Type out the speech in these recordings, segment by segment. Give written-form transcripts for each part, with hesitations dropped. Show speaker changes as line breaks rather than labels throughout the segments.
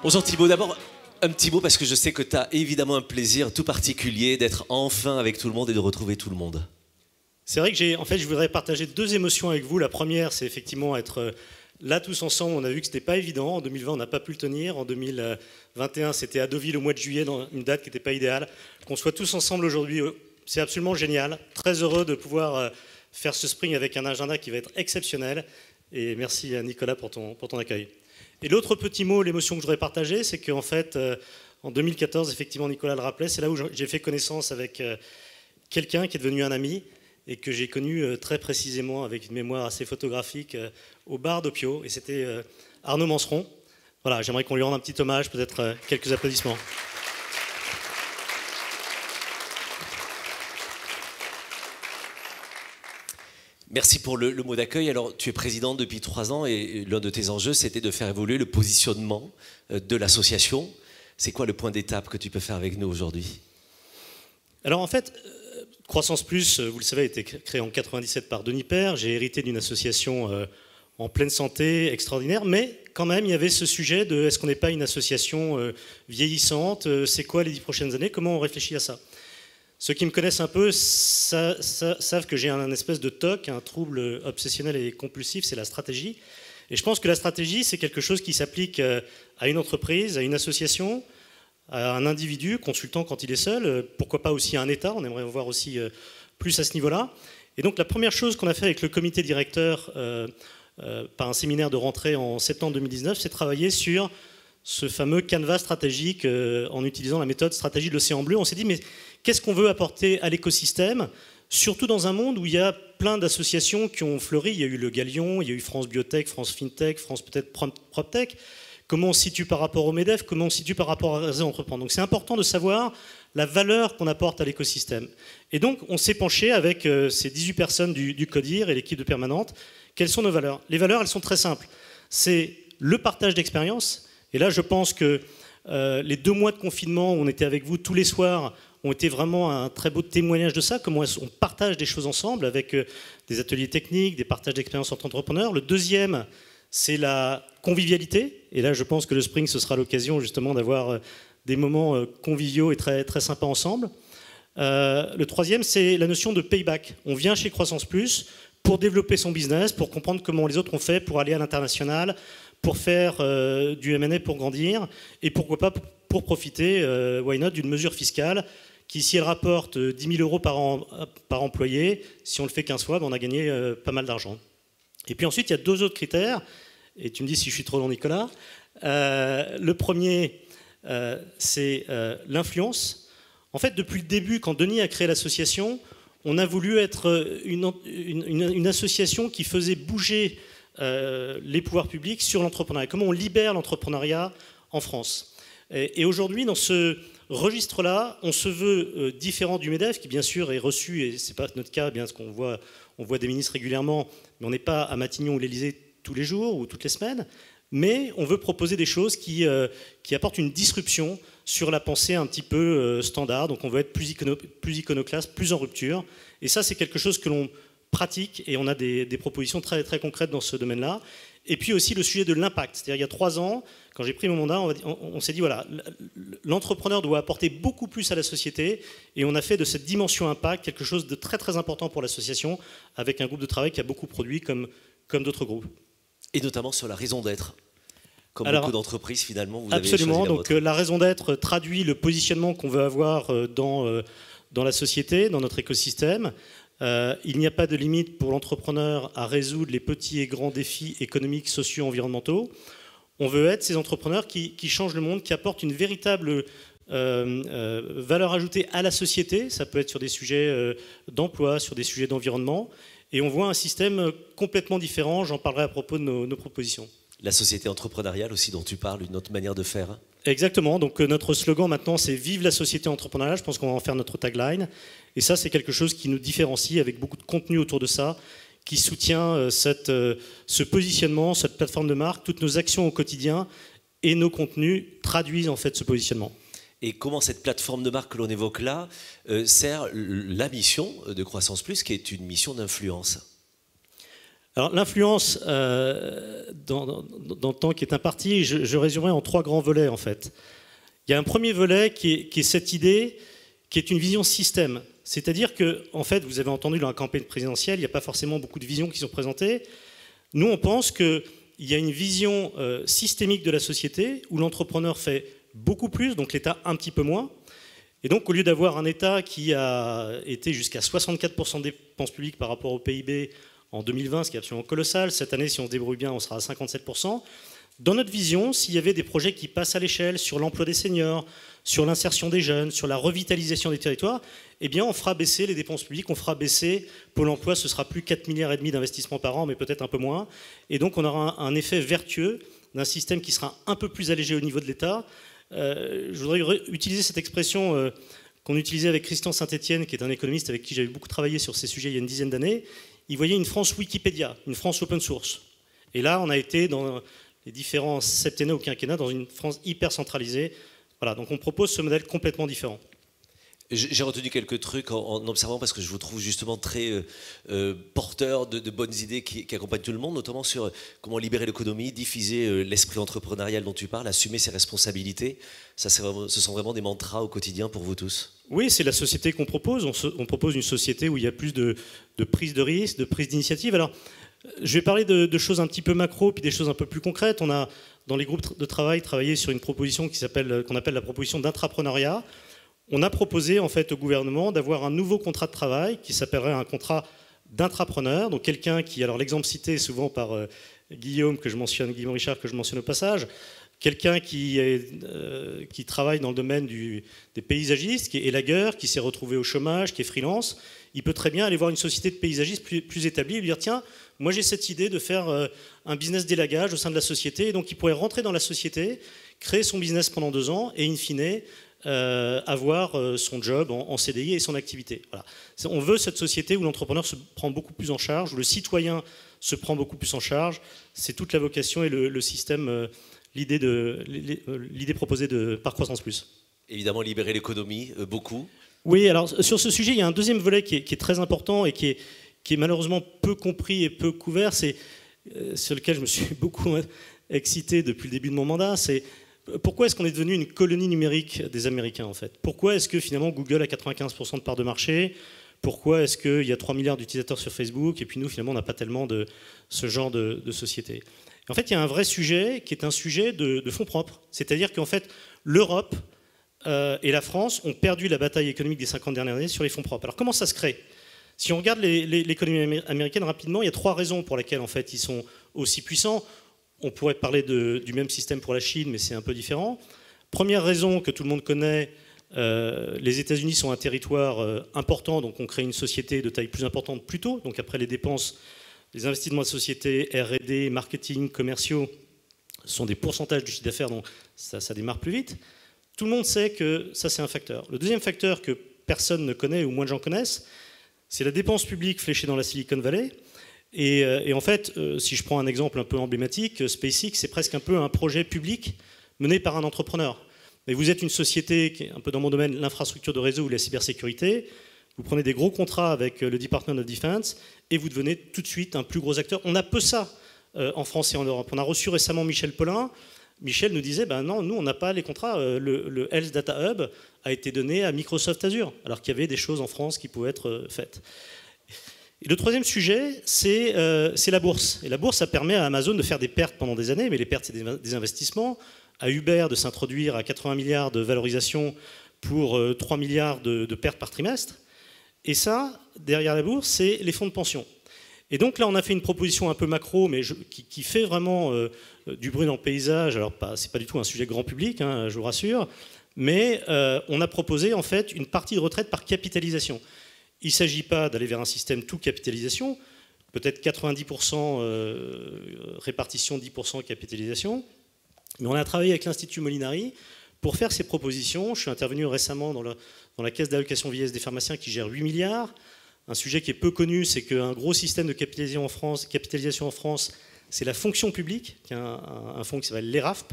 Bonjour Thibaut, d'abord un petit mot parce que je sais que tu as évidemment un plaisir tout particulier d'être enfin avec tout le monde et de retrouver tout le monde.
C'est vrai que je voudrais partager deux émotions avec vous. La première, c'est effectivement être là tous ensemble. On a vu que ce n'était pas évident. En 2020, on n'a pas pu le tenir. En 2021, c'était à Deauville au mois de juillet, dans une date qui n'était pas idéale. Qu'on soit tous ensemble aujourd'hui, c'est absolument génial. Très heureux de pouvoir faire ce spring avec un agenda qui va être exceptionnel. Et merci à Nicolas pour ton accueil. Et l'autre petit mot, l'émotion que je voudrais partager, c'est qu'en fait, en 2014, effectivement, Nicolas le rappelait, c'est là où j'ai fait connaissance avec quelqu'un qui est devenu un ami et que j'ai connu très précisément avec une mémoire assez photographique au bar d'Opio. Et c'était Arnaud Manceron. Voilà, j'aimerais qu'on lui rende un petit hommage, peut-être quelques applaudissements.
Merci pour le mot d'accueil. Alors, tu es président depuis 3 ans et l'un de tes enjeux, c'était de faire évoluer le positionnement de l'association. C'est quoi le point d'étape que tu peux faire avec nous aujourd'hui?
Alors, en fait, Croissance Plus, vous le savez, a été créé en 1997 par Denis Père. J'ai hérité d'une association en pleine santé, extraordinaire, mais quand même, il y avait ce sujet de est-ce qu'on n'est pas une association vieillissante? C'est quoi les 10 prochaines années? Comment on réfléchit à ça? Ceux qui me connaissent un peu savent que j'ai un espèce de TOC, un trouble obsessionnel et compulsif, c'est la stratégie. Et je pense que la stratégie, c'est quelque chose qui s'applique à une entreprise, à une association, à un individu, consultant quand il est seul, pourquoi pas aussi à un État, on aimerait voir aussi plus à ce niveau-là. Et donc la première chose qu'on a fait avec le comité directeur par un séminaire de rentrée en septembre 2019, c'est travailler sur ce fameux canevas stratégique en utilisant la méthode stratégie de l'océan bleu. On s'est dit, mais qu'est-ce qu'on veut apporter à l'écosystème, surtout dans un monde où il y a plein d'associations qui ont fleuri. Il y a eu le Galion, il y a eu France Biotech, France FinTech, France peut-être PropTech. Comment on se situe par rapport au MEDEF, comment on se situe par rapport à Réseau Entreprendre. Donc c'est important de savoir la valeur qu'on apporte à l'écosystème. Et donc on s'est penché avec ces 18 personnes du CODIR et l'équipe de permanente. Quelles sont nos valeurs? Les valeurs, elles sont très simples. C'est le partage d'expérience. Et là, je pense que les 2 mois de confinement où on était avec vous tous les soirs ont été vraiment un très beau témoignage de ça, comment on partage des choses ensemble avec des ateliers techniques, des partages d'expériences entre entrepreneurs. Le deuxième, c'est la convivialité. Et là, je pense que le Spring, ce sera l'occasion justement d'avoir des moments conviviaux et très, très sympas ensemble. Le troisième, c'est la notion de payback. On vient chez Croissance Plus pour développer son business, pour comprendre comment les autres ont fait pour aller à l'international, pour faire du M&A pour grandir, et pourquoi pas pour profiter, why not, d'une mesure fiscale qui, si elle rapporte 10 000 € par employé, si on le fait 15 fois, ben on a gagné pas mal d'argent. Et puis ensuite, il y a 2 autres critères, et tu me dis si je suis trop long, Nicolas. Le premier, c'est l'influence. En fait, depuis le début, quand Denis a créé l'association, on a voulu être une association qui faisait bouger les pouvoirs publics sur l'entrepreneuriat. Comment on libère l'entrepreneuriat en France. Et aujourd'hui, dans ce registre-là, on se veut différent du MEDEF, qui bien sûr est reçu, et ce n'est pas notre cas, bien parce qu'on voit des ministres régulièrement, mais on n'est pas à Matignon ou l'Élysée tous les jours ou toutes les semaines, mais on veut proposer des choses qui apportent une disruption sur la pensée un petit peu standard. Donc on veut être plus iconoclaste, plus en rupture. Et ça, c'est quelque chose que l'on pratique et on a des propositions très, très concrètes dans ce domaine-là. Et puis aussi le sujet de l'impact. C'est-à-dire il y a 3 ans, quand j'ai pris mon mandat, on s'est dit, voilà, l'entrepreneur doit apporter beaucoup plus à la société et on a fait de cette dimension impact quelque chose de très, très important pour l'association avec un groupe de travail qui a beaucoup produit comme d'autres groupes.
Et notamment sur la raison d'être. Comme beaucoup d'entreprises, finalement, vous
absolument,
avez choisi
donc la raison d'être traduit le positionnement qu'on veut avoir dans la société, dans notre écosystème. Il n'y a pas de limite pour l'entrepreneur à résoudre les petits et grands défis économiques, sociaux, environnementaux. On veut être ces entrepreneurs qui changent le monde, qui apportent une véritable valeur ajoutée à la société. Ça peut être sur des sujets d'emploi, sur des sujets d'environnement. Et on voit un système complètement différent. J'en parlerai à propos de nos propositions.
La société entrepreneuriale aussi dont tu parles, une autre manière de faire.
Exactement. Donc notre slogan maintenant, c'est « Vive la société entrepreneuriale ». Je pense qu'on va en faire notre tagline. Et ça, c'est quelque chose qui nous différencie avec beaucoup de contenu autour de ça, qui soutient ce positionnement, cette plateforme de marque. Toutes nos actions au quotidien et nos contenus traduisent en fait ce positionnement.
Et comment cette plateforme de marque que l'on évoque là sert la mission de Croissance Plus, qui est une mission d'influence?
Alors l'influence dans le temps qui est imparti, je résumerai en 3 grands volets en fait. Il y a un premier volet qui est cette idée, qui est une vision système. C'est-à-dire que, en fait, vous avez entendu dans la campagne présidentielle, il n'y a pas forcément beaucoup de visions qui sont présentées. Nous, on pense qu'il y a une vision systémique de la société où l'entrepreneur fait beaucoup plus, donc l'État un petit peu moins. Et donc, au lieu d'avoir un État qui a été jusqu'à 64% de dépenses publiques par rapport au PIB en 2020, ce qui est absolument colossal, cette année, si on se débrouille bien, on sera à 57%. Dans notre vision, s'il y avait des projets qui passent à l'échelle sur l'emploi des seniors, sur l'insertion des jeunes, sur la revitalisation des territoires, eh bien, on fera baisser les dépenses publiques, on fera baisser Pôle emploi, ce sera plus 4,5 milliards d'investissements par an, mais peut-être un peu moins. Et donc, on aura un effet vertueux d'un système qui sera un peu plus allégé au niveau de l'État. Je voudrais utiliser cette expression qu'on utilisait avec Christian Saint-Etienne, qui est un économiste avec qui j'avais beaucoup travaillé sur ces sujets il y a une dizaine d'années. Il voyait une France Wikipédia, une France open source. Et là, on a été dans les différents septennats ou quinquennats dans une France hyper centralisée. Voilà, donc on propose ce modèle complètement différent.
J'ai retenu quelques trucs en observant parce que je vous trouve justement très porteur de bonnes idées qui accompagnent tout le monde, notamment sur comment libérer l'économie, diffuser l'esprit entrepreneurial dont tu parles, assumer ses responsabilités. Ça, ce sont vraiment des mantras au quotidien pour vous tous.
Oui, c'est la société qu'on propose. On propose une société où il y a plus de prise de risque, de prise d'initiative. Alors, je vais parler de choses un petit peu macro, puis des choses un peu plus concrètes. On a, dans les groupes de travail, travaillé sur une proposition qu'on appelle la proposition d'intrapreneuriat. On a proposé en fait au gouvernement d'avoir un nouveau contrat de travail qui s'appellerait un contrat d'intrapreneur. Donc quelqu'un qui, alors l'exemple cité souvent par Guillaume Richard que je mentionne au passage, quelqu'un qui travaille dans le domaine des paysagistes, qui est élagueur, qui s'est retrouvé au chômage, qui est freelance, il peut très bien aller voir une société de paysagistes plus établie et lui dire tiens, moi j'ai cette idée de faire un business d'élagage au sein de la société. Et donc il pourrait rentrer dans la société, créer son business pendant 2 ans et in fine avoir son job en CDI et son activité. Voilà. On veut cette société où l'entrepreneur se prend beaucoup plus en charge, où le citoyen se prend beaucoup plus en charge. C'est toute la vocation et le système, l'idée proposée par Croissance Plus.
Évidemment, libérer l'économie, beaucoup.
Oui, alors sur ce sujet, il y a un deuxième volet qui est très important et qui est malheureusement peu compris et peu couvert, c'est sur lequel je me suis beaucoup excité depuis le début de mon mandat, c'est pourquoi est-ce qu'on est devenu une colonie numérique des Américains en fait? Pourquoi est-ce que finalement Google a 95% de part de marché? Pourquoi est-ce qu'il y a 3 milliards d'utilisateurs sur Facebook et puis nous finalement on n'a pas tellement de ce genre de société? Et en fait il y a un vrai sujet qui est un sujet de fonds propres. C'est-à-dire qu'en fait l'Europe et la France ont perdu la bataille économique des 50 dernières années sur les fonds propres. Alors comment ça se crée? Si on regarde l'économie américaine rapidement, il y a 3 raisons pour lesquelles en fait ils sont aussi puissants. On pourrait parler du même système pour la Chine, mais c'est un peu différent. Première raison que tout le monde connaît, les États-Unis sont un territoire important, donc on crée une société de taille plus importante plus tôt. Donc après les dépenses, les investissements de société, R&D, marketing, commerciaux sont des pourcentages du chiffre d'affaires, donc ça démarre plus vite. Tout le monde sait que ça c'est un facteur. Le deuxième facteur que personne ne connaît ou moins de gens connaissent, c'est la dépense publique fléchée dans la Silicon Valley. Et en fait, si je prends un exemple un peu emblématique, SpaceX, c'est presque un peu un projet public mené par un entrepreneur. Mais vous êtes une société qui est un peu dans mon domaine, l'infrastructure de réseau ou la cybersécurité. Vous prenez des gros contrats avec le Department of Defense et vous devenez tout de suite un plus gros acteur. On a peu ça en France et en Europe. On a reçu récemment Michel Paulin. Michel nous disait, ben non, nous on n'a pas les contrats. Le Health Data Hub a été donné à Microsoft Azure, alors qu'il y avait des choses en France qui pouvaient être faites. Et le troisième sujet, c'est la bourse. Et la bourse, ça permet à Amazon de faire des pertes pendant des années, mais les pertes, c'est des investissements. À Uber, de s'introduire à 80 milliards de valorisation pour 3 milliards de pertes par trimestre. Et ça, derrière la bourse, c'est les fonds de pension. Et donc là, on a fait une proposition un peu macro, mais qui fait vraiment du bruit dans le paysage. Alors, c'est pas du tout un sujet grand public, hein, je vous rassure. Mais on a proposé, en fait, une partie de retraite par capitalisation. Il ne s'agit pas d'aller vers un système tout capitalisation, peut-être 90% répartition, 10% capitalisation. Mais on a travaillé avec l'Institut Molinari pour faire ces propositions. Je suis intervenu récemment dans la caisse d'allocation vieillesse des pharmaciens qui gère 8 milliards. Un sujet qui est peu connu, c'est qu'un gros système de capitalisation en France, c'est la fonction publique, qui a un fonds qui s'appelle l'ERAFP.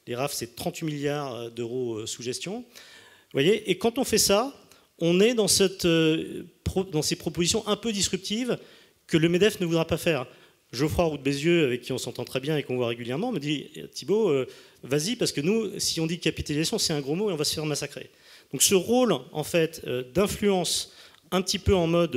L'ERAFP, c'est 38 milliards d'euros sous gestion. Vous voyez, et quand on fait ça, on est dans ces propositions un peu disruptives que le MEDEF ne voudra pas faire. Geoffroy Roux de Bézieux, avec qui on s'entend très bien et qu'on voit régulièrement, me dit « Thibault, vas-y, parce que nous, si on dit capitalisation, c'est un gros mot et on va se faire massacrer. » Donc ce rôle, en fait, d'influence un petit peu en mode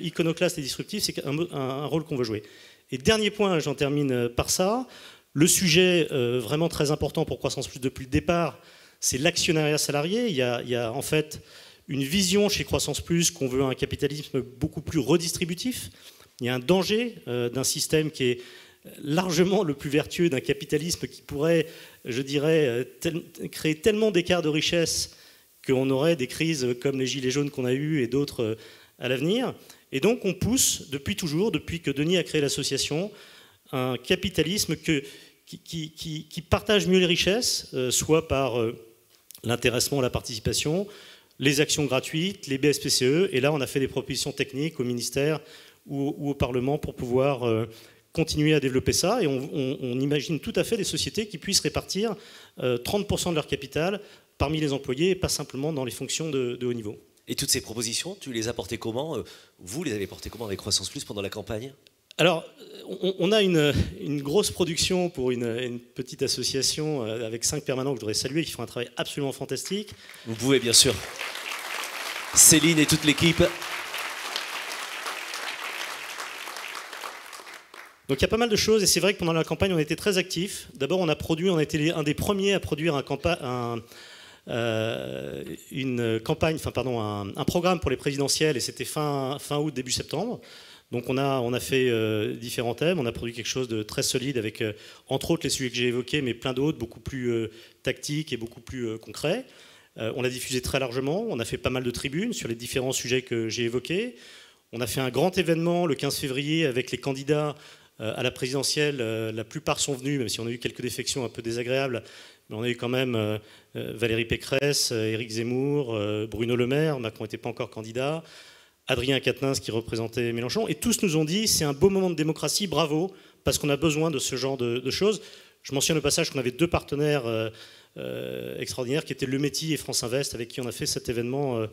iconoclaste et disruptif, c'est un rôle qu'on veut jouer. Et dernier point, j'en termine par ça, le sujet vraiment très important pour Croissance Plus depuis le départ, c'est l'actionnariat salarié. Il y a en fait une vision chez Croissance Plus qu'on veut un capitalisme beaucoup plus redistributif. Il y a un danger d'un système qui est largement le plus vertueux d'un capitalisme qui pourrait, je dirais, créer tellement d'écarts de richesse qu'on aurait des crises comme les gilets jaunes qu'on a eues et d'autres à l'avenir. Et donc on pousse depuis toujours, depuis que Denis a créé l'association, un capitalisme qui partage mieux les richesses, soit par l'intéressement, la participation, les actions gratuites, les BSPCE. Et là, on a fait des propositions techniques au ministère ou au Parlement pour pouvoir continuer à développer ça. Et on imagine tout à fait des sociétés qui puissent répartir 30% de leur capital parmi les employés et pas simplement dans les fonctions de haut niveau.
Et toutes ces propositions, tu les as portées comment? Vous les avez portées comment avec Croissance Plus pendant la campagne?
Alors, on a une grosse production pour une petite association avec 5 permanents que je voudrais saluer, qui font un travail absolument fantastique.
Vous pouvez, bien sûr. Céline et toute l'équipe.
Donc il y a pas mal de choses, et c'est vrai que pendant la campagne, on était très actifs. D'abord, on a été un des premiers à produire un programme pour les présidentielles, et c'était fin août, début septembre. Donc on a fait différents thèmes, on a produit quelque chose de très solide avec, entre autres, les sujets que j'ai évoqués, mais plein d'autres, beaucoup plus tactiques et beaucoup plus concrets. On l'a diffusé très largement, on a fait pas mal de tribunes sur les différents sujets que j'ai évoqués. On a fait un grand événement le 15 février avec les candidats à la présidentielle. La plupart sont venus, même si on a eu quelques défections un peu désagréables. Mais on a eu quand même Valérie Pécresse, Éric Zemmour, Bruno Le Maire, Macron n'était pas encore candidat, Adrien Quatennens qui représentait Mélenchon. Et tous nous ont dit, c'est un beau moment de démocratie, bravo, parce qu'on a besoin de ce genre de choses. Je mentionne au passage qu'on avait 2 partenaires extraordinaires qui étaient Le Métis et France Invest, avec qui on a fait cet événement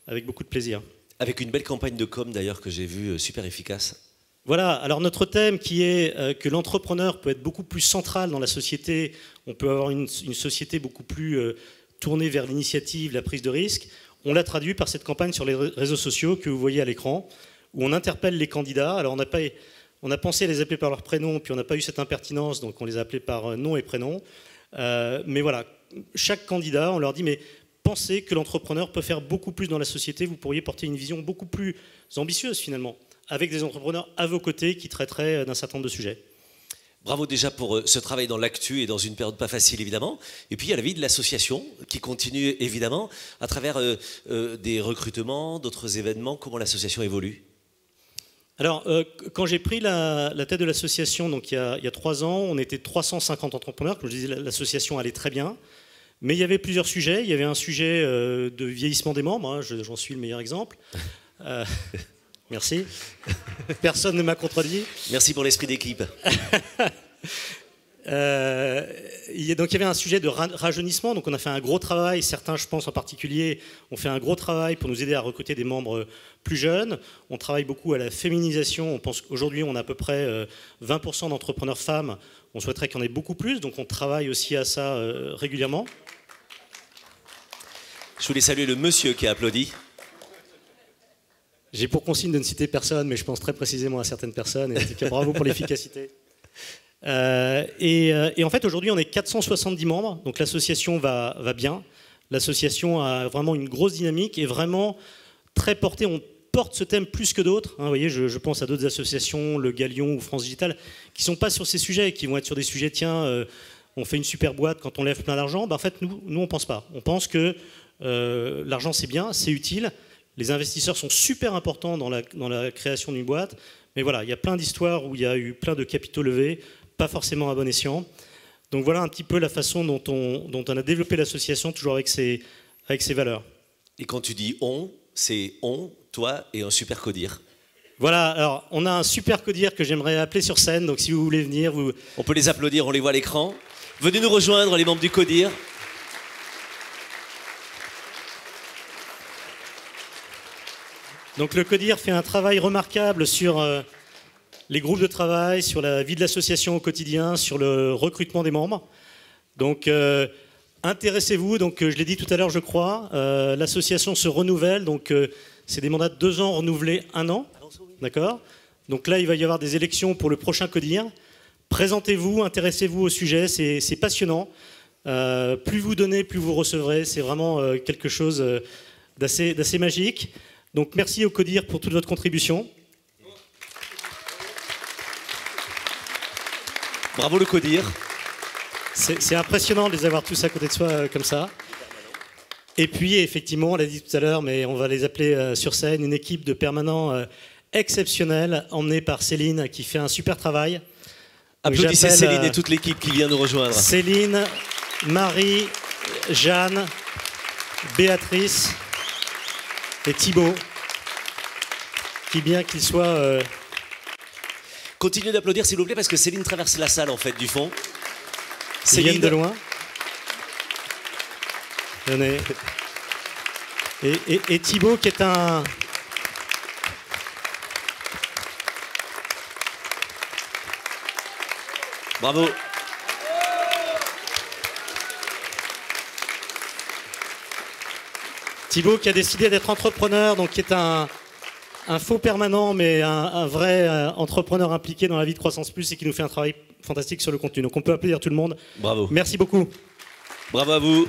avec beaucoup de plaisir.
Avec une belle campagne de com d'ailleurs que j'ai vue, super efficace.
Voilà, alors notre thème qui est que l'entrepreneur peut être beaucoup plus central dans la société, on peut avoir une société beaucoup plus tournée vers l'initiative, la prise de risque, on l'a traduit par cette campagne sur les réseaux sociaux que vous voyez à l'écran, où on interpelle les candidats. Alors on a pensé à les appeler par leur prénom, puis on n'a pas eu cette impertinence, donc on les a appelés par nom et prénom. Mais voilà, chaque candidat, on leur dit, mais pensez que l'entrepreneur peut faire beaucoup plus dans la société, vous pourriez porter une vision beaucoup plus ambitieuse finalement, avec des entrepreneurs à vos côtés qui traiteraient d'un certain nombre de sujets.
Bravo déjà pour ce travail dans l'actu et dans une période pas facile évidemment. Et puis il y a la vie de l'association qui continue évidemment à travers des recrutements, d'autres événements. Comment l'association évolue?
Alors, quand j'ai pris la tête de l'association, donc il y a 3 ans, on était 350 entrepreneurs. Comme je disais, l'association allait très bien. Mais il y avait plusieurs sujets. Il y avait un sujet de vieillissement des membres, hein, j'en suis le meilleur exemple. Merci. Personne ne m'a contredit.
Merci pour l'esprit d'équipe.
Donc il y avait un sujet de rajeunissement, donc on a fait un gros travail, certains je pense en particulier ont fait un gros travail pour nous aider à recruter des membres plus jeunes. On travaille beaucoup à la féminisation, on pense qu'aujourd'hui on a à peu près 20% d'entrepreneurs femmes, on souhaiterait qu'il y en ait beaucoup plus, donc on travaille aussi à ça régulièrement.
Je voulais saluer le monsieur qui a applaudi.
J'ai pour consigne de ne citer personne, mais je pense très précisément à certaines personnes, et en tout cas bravo pour l'efficacité. Et en fait, aujourd'hui, on est 470 membres, donc l'association va bien. L'association a vraiment une grosse dynamique et vraiment très portée. On porte ce thème plus que d'autres. Hein, vous voyez, je pense à d'autres associations, le Galion ou France Digital, qui ne sont pas sur ces sujets, qui vont être sur des sujets, tiens, on fait une super boîte quand on lève plein d'argent. Ben, en fait, nous, on ne pense pas. On pense que l'argent, c'est bien, c'est utile. Les investisseurs sont super importants dans la création d'une boîte. Mais voilà, il y a plein d'histoires où il y a eu plein de capitaux levés, pas forcément à bon escient. Donc voilà un petit peu la façon dont on a développé l'association, toujours avec ses valeurs.
Et quand tu dis on, c'est on, toi et un super codir.
Voilà, alors on a un super codir que j'aimerais appeler sur scène, donc si vous voulez venir...
On peut les applaudir, on les voit à l'écran. Venez nous rejoindre, les membres du codir.
Donc le codir fait un travail remarquable sur les groupes de travail, sur la vie de l'association au quotidien, sur le recrutement des membres. Donc, intéressez-vous. Donc, je l'ai dit tout à l'heure, je crois. L'association se renouvelle. Donc, c'est des mandats de 2 ans renouvelés 1 an. D'accord ? Donc là, il va y avoir des élections pour le prochain CODIR. Présentez-vous, intéressez-vous au sujet. C'est passionnant. Plus vous donnez, plus vous recevrez. C'est vraiment quelque chose d'assez magique. Donc, merci au CODIR pour toute votre contribution.
Bravo le CODIR.
C'est impressionnant de les avoir tous à côté de soi comme ça. Et puis, effectivement, on l'a dit tout à l'heure, mais on va les appeler sur scène, une équipe de permanents exceptionnelle, emmenée par Céline, qui fait un super travail.
Applaudissez Céline et toute l'équipe qui vient nous rejoindre.
Céline, Marie, Jeanne, Béatrice et Thibaut, qui bien qu'ils soient...
Continuez d'applaudir s'il vous plaît, parce que Céline traverse la salle en fait du fond.
Ils viennent de loin. Et Thibaut qui est un...
Bravo.
Thibaut qui a décidé d'être entrepreneur, donc qui est un faux permanent, mais un vrai entrepreneur impliqué dans la vie de Croissance Plus et qui nous fait un travail fantastique sur le contenu. Donc on peut applaudir tout le monde.
Bravo.
Merci beaucoup.
Bravo à vous.